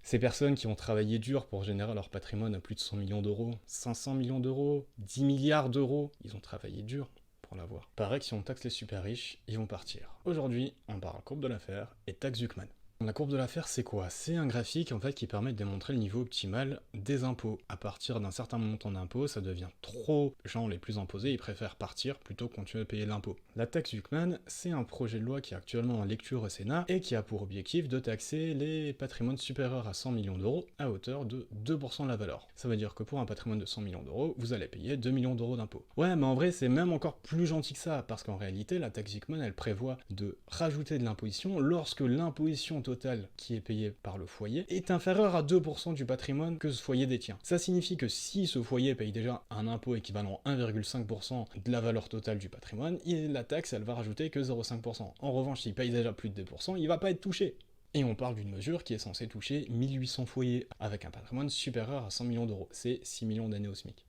Ces personnes qui ont travaillé dur pour générer leur patrimoine à plus de 100 millions d'euros, 500 millions d'euros, 10 milliards d'euros, ils ont travaillé dur pour l'avoir. Pareil que si on taxe les super riches, ils vont partir. Aujourd'hui, on parle courbe de l'affaire et taxe Zuckman. La courbe de l'affaire, c'est quoi? C'est un graphique en fait qui permet de démontrer le niveau optimal des impôts. À partir d'un certain montant d'impôts, ça devient trop. Les gens les plus imposés, ils préfèrent partir plutôt que continuer à payer l'impôt. La taxe Zuckman, c'est un projet de loi qui est actuellement en lecture au Sénat et qui a pour objectif de taxer les patrimoines supérieurs à 100 millions d'euros à hauteur de 2% de la valeur. Ça veut dire que pour un patrimoine de 100 millions d'euros, vous allez payer 2 millions d'euros d'impôts. Ouais, mais en vrai, c'est même encore plus gentil que ça, parce qu'en réalité, la taxe Zuckman, elle prévoit de rajouter de l'imposition lorsque l'imposition totale qui est payée par le foyer est inférieure à 2% du patrimoine que ce foyer détient. Ça signifie que si ce foyer paye déjà un impôt équivalent à 1,5% de la valeur totale du patrimoine, la taxe, elle va rajouter que 0,5%. En revanche, s'il paye déjà plus de 2%, il va pas être touché. Et on parle d'une mesure qui est censée toucher 1800 foyers avec un patrimoine supérieur à 100 millions d'euros. C'est 6 millions d'années au SMIC.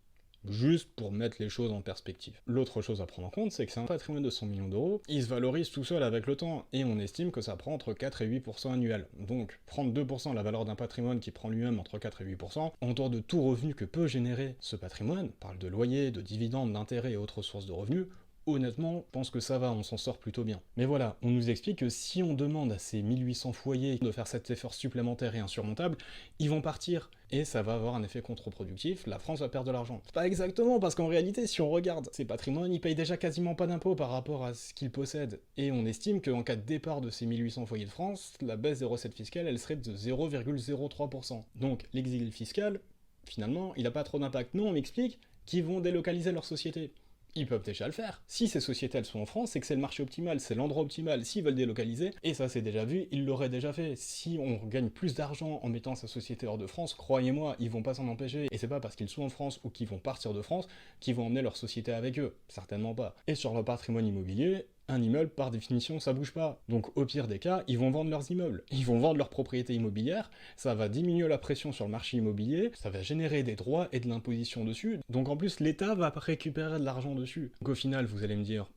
Juste pour mettre les choses en perspective. L'autre chose à prendre en compte, c'est que c'est un patrimoine de 100 millions d'euros, il se valorise tout seul avec le temps, et on estime que ça prend entre 4 et 8% annuel. Donc, prendre 2% la valeur d'un patrimoine qui prend lui-même entre 4 et 8%, en dehors de tout revenu que peut générer ce patrimoine, on parle de loyer, de dividendes, d'intérêts et autres sources de revenus, honnêtement, je pense que ça va, on s'en sort plutôt bien. Mais voilà, on nous explique que si on demande à ces 1800 foyers de faire cet effort supplémentaire et insurmontable, ils vont partir, et ça va avoir un effet contre-productif, la France va perdre de l'argent. Pas exactement, parce qu'en réalité, si on regarde ces patrimoines, ils payent déjà quasiment pas d'impôts par rapport à ce qu'ils possèdent, et on estime qu'en cas de départ de ces 1800 foyers de France, la baisse des recettes fiscales, elle serait de 0,03%. Donc, l'exil fiscal, finalement, il a pas trop d'impact. Non, on m'explique qu'ils vont délocaliser leur société. Ils peuvent déjà le faire. Si ces sociétés elles sont en France, c'est que c'est le marché optimal, c'est l'endroit optimal. S'ils veulent délocaliser, et ça c'est déjà vu, ils l'auraient déjà fait. Si on gagne plus d'argent en mettant sa société hors de France, croyez-moi, ils vont pas s'en empêcher. Et c'est pas parce qu'ils sont en France ou qu'ils vont partir de France qu'ils vont emmener leur société avec eux. Certainement pas. Et sur leur patrimoine immobilier, un immeuble, par définition, ça bouge pas. Donc au pire des cas, ils vont vendre leurs immeubles. Ils vont vendre leurs propriétés immobilières, ça va diminuer la pression sur le marché immobilier, ça va générer des droits et de l'imposition dessus, donc en plus l'État va récupérer de l'argent dessus. Donc au final, vous allez me dire,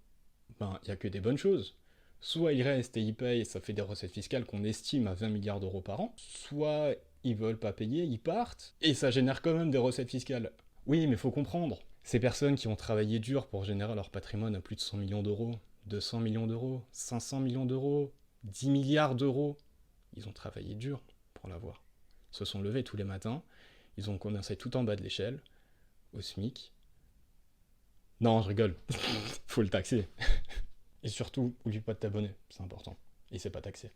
ben, y a que des bonnes choses. Soit ils restent et ils payent, et ça fait des recettes fiscales qu'on estime à 20 milliards d'euros par an, soit ils veulent pas payer, ils partent, et ça génère quand même des recettes fiscales. Oui, mais faut comprendre. Ces personnes qui ont travaillé dur pour générer leur patrimoine à plus de 100 millions d'euros, 200 millions d'euros, 500 millions d'euros, 10 milliards d'euros, ils ont travaillé dur pour l'avoir. Ils se sont levés tous les matins, ils ont commencé tout en bas de l'échelle, au SMIC. Non, je rigole, faut le taxer. Et surtout, oublie pas de t'abonner, c'est important. Et c'est pas taxé.